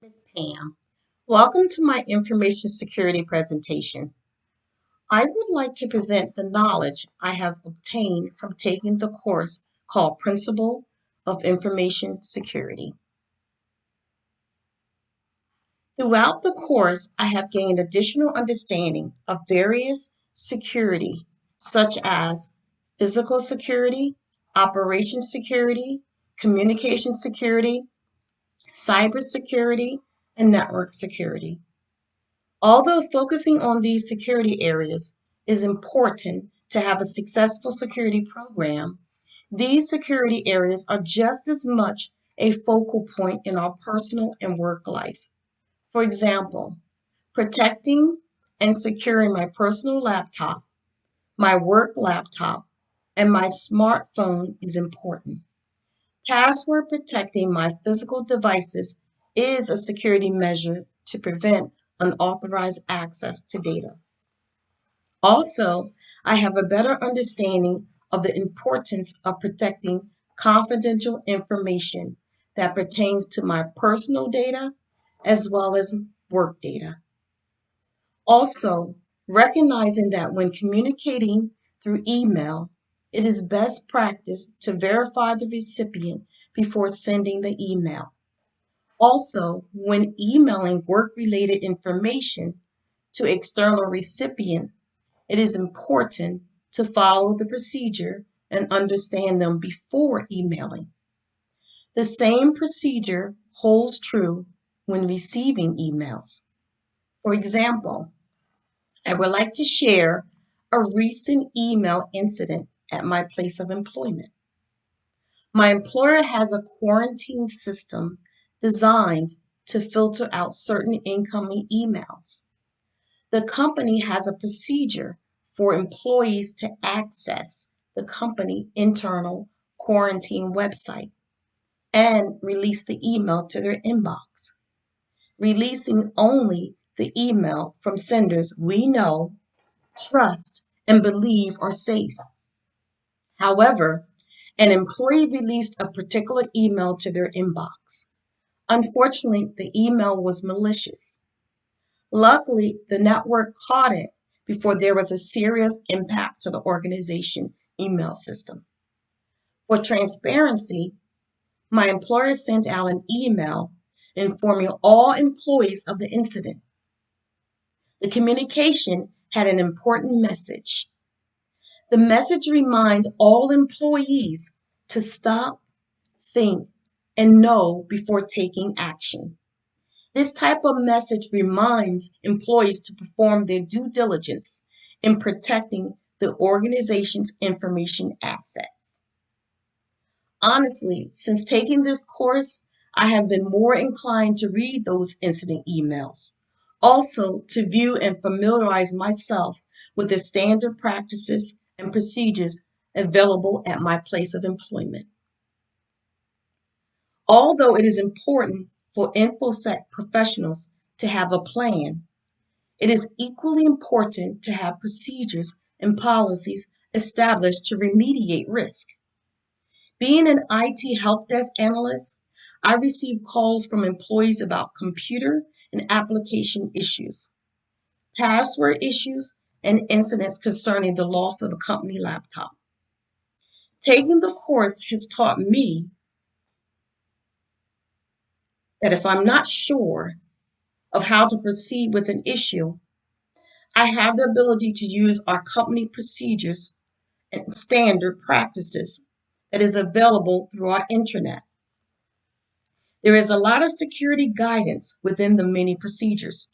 Ms. Pam. Welcome to my information security presentation. I would like to present the knowledge I have obtained from taking the course called Principle of Information Security. Throughout the course, I have gained additional understanding of various security, such as physical security, operations security, communication security, cybersecurity, and network security. Although focusing on these security areas is important to have a successful security program, these security areas are just as much a focal point in our personal and work life. For example, protecting and securing my personal laptop, my work laptop, and my smartphone is important. Password protecting my physical devices is a security measure to prevent unauthorized access to data. Also, I have a better understanding of the importance of protecting confidential information that pertains to my personal data as well as work data. Also, recognizing that when communicating through email, it is best practice to verify the recipient before sending the email. Also, when emailing work-related information to external recipient, it is important to follow the procedure and understand them before emailing. The same procedure holds true when receiving emails. For example, I would like to share a recent email incident at my place of employment. My employer has a quarantine system designed to filter out certain incoming emails. The company has a procedure for employees to access the company internal quarantine website and release the email to their inbox, releasing only the email from senders we know, trust, and believe are safe. However, an employee released a particular email to their inbox. Unfortunately, the email was malicious. Luckily, the network caught it before there was a serious impact to the organization email system. For transparency, my employer sent out an email informing all employees of the incident. The communication had an important message. The message reminds all employees to stop, think, and know before taking action. This type of message reminds employees to perform their due diligence in protecting the organization's information assets. Honestly, since taking this course, I have been more inclined to read those incident emails. Also, to view and familiarize myself with the standard practices and procedures available at my place of employment. Although it is important for InfoSec professionals to have a plan, it is equally important to have procedures and policies established to remediate risk. Being an IT help desk analyst, I receive calls from employees about computer and application issues, password issues, and incidents concerning the loss of a company laptop. Taking the course has taught me that if I'm not sure of how to proceed with an issue, I have the ability to use our company procedures and standard practices that is available through our intranet. There is a lot of security guidance within the many procedures,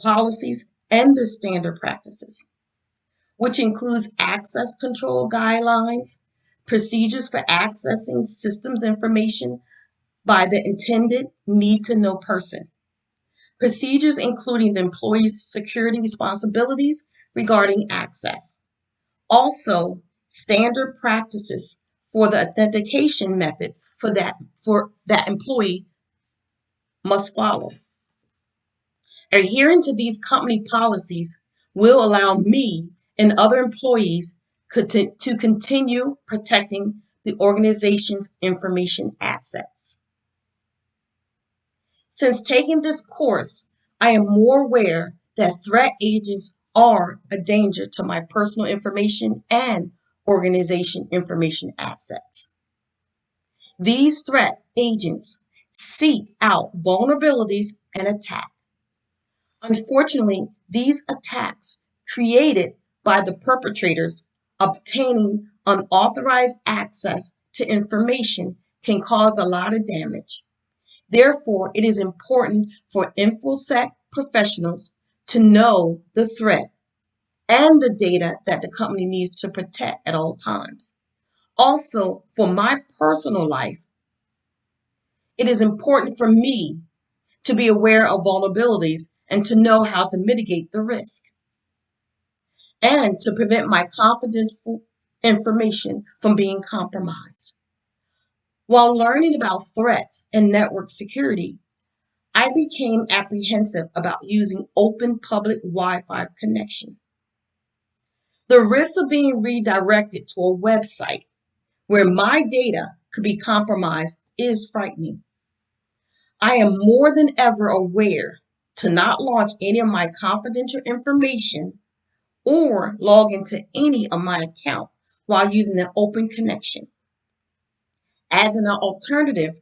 policies, and the standard practices, which includes access control guidelines, procedures for accessing systems information by the intended need-to-know person, procedures including the employee's security responsibilities regarding access. Also, standard practices for the authentication method for that employee must follow. Adhering to these company policies will allow me and other employees to continue protecting the organization's information assets. Since taking this course, I am more aware that threat agents are a danger to my personal information and organization information assets. These threat agents seek out vulnerabilities and attack. Unfortunately, these attacks created by the perpetrators obtaining unauthorized access to information can cause a lot of damage. Therefore, it is important for InfoSec professionals to know the threat and the data that the company needs to protect at all times. Also, for my personal life, it is important for me to be aware of vulnerabilities and to know how to mitigate the risk and to prevent my confidential information from being compromised. While learning about threats and network security, I became apprehensive about using open public Wi-Fi connection. The risk of being redirected to a website where my data could be compromised is frightening. I am more than ever aware to not launch any of my confidential information or log into any of my account while using an open connection. As an alternative,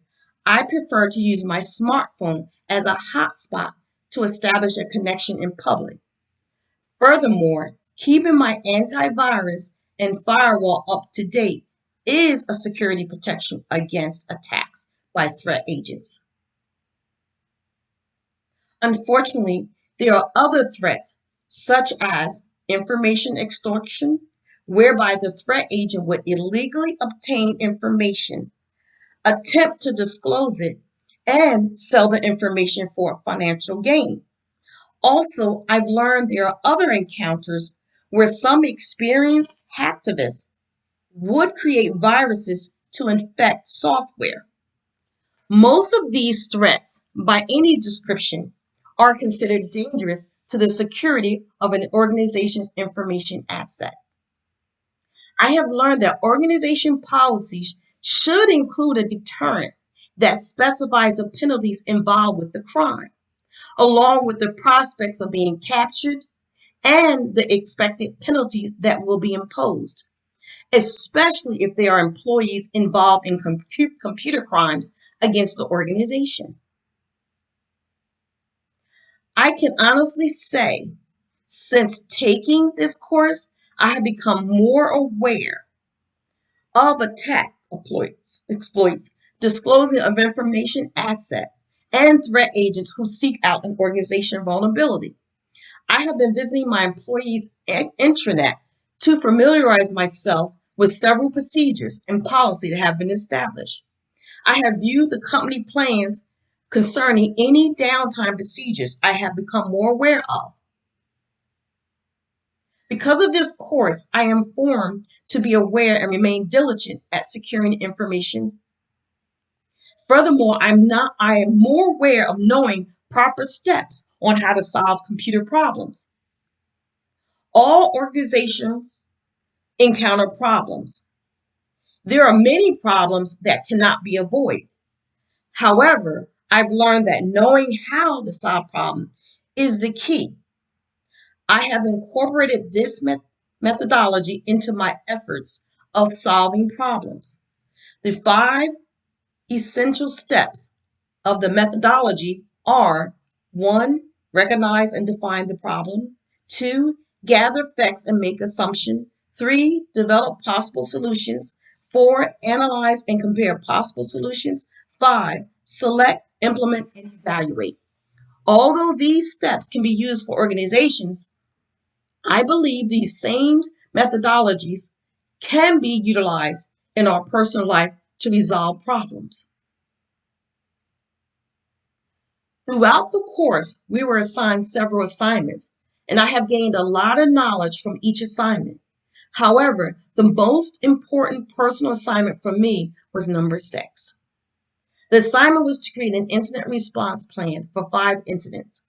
I prefer to use my smartphone as a hotspot to establish a connection in public. Furthermore, keeping my antivirus and firewall up to date is a security protection against attacks by threat agents. Unfortunately, there are other threats, such as information extortion, whereby the threat agent would illegally obtain information, attempt to disclose it, and sell the information for financial gain. Also, I've learned there are other encounters where some experienced hacktivists would create viruses to infect software. Most of these threats, by any description, are considered dangerous to the security of an organization's information asset. I have learned that organization policies should include a deterrent that specifies the penalties involved with the crime, along with the prospects of being captured and the expected penalties that will be imposed, especially if there are employees involved in computer crimes against the organization. I can honestly say, since taking this course, I have become more aware of attack exploits, disclosing of information asset, and threat agents who seek out an organization vulnerability. I have been visiting my employees' intranet to familiarize myself with several procedures and policy that have been established. I have viewed the company plans concerning any downtime procedures I have become more aware of. Because of this course, I am informed to be aware and remain diligent at securing information. Furthermore, I am more aware of knowing proper steps on how to solve computer problems. All organizations encounter problems. There are many problems that cannot be avoided. However, I've learned that knowing how to solve problems is the key. I have incorporated this methodology into my efforts of solving problems. The 5 essential steps of the methodology are: 1, recognize and define the problem; 2, gather facts and make assumptions; 3, develop possible solutions; 4, analyze and compare possible solutions; 5, select, implement, and evaluate. Although these steps can be used for organizations, I believe these same methodologies can be utilized in our personal life to resolve problems. Throughout the course, we were assigned several assignments, and I have gained a lot of knowledge from each assignment. However, the most important personal assignment for me was number 6. The assignment was to create an incident response plan for 5 incidents.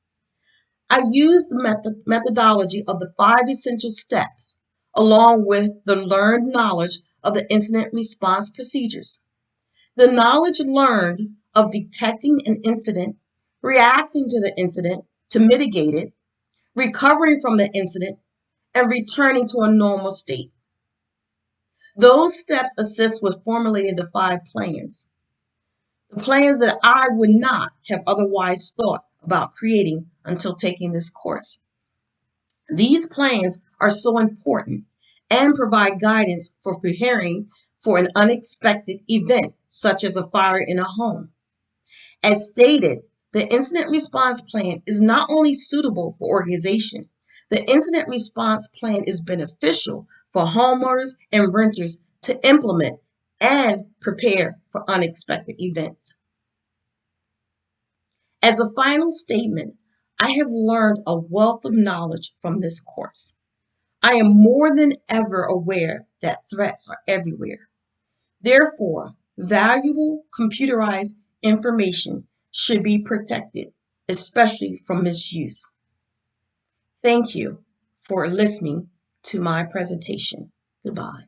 I used the methodology of the 5 essential steps, along with the learned knowledge of the incident response procedures. The knowledge learned of detecting an incident reacting to the incident to mitigate it, recovering from the incident, and returning to a normal state. Those steps assist with formulating the 5 plans. The plans that I would not have otherwise thought about creating until taking this course. These plans are so important and provide guidance for preparing for an unexpected event, such as a fire in a home. As stated, the incident response plan is not only suitable for organization, the incident response plan is beneficial for homeowners and renters to implement and prepare for unexpected events. As a final statement, I have learned a wealth of knowledge from this course. I am more than ever aware that threats are everywhere. Therefore, valuable computerized information should be protected, especially from misuse. Thank you for listening to my presentation. Goodbye.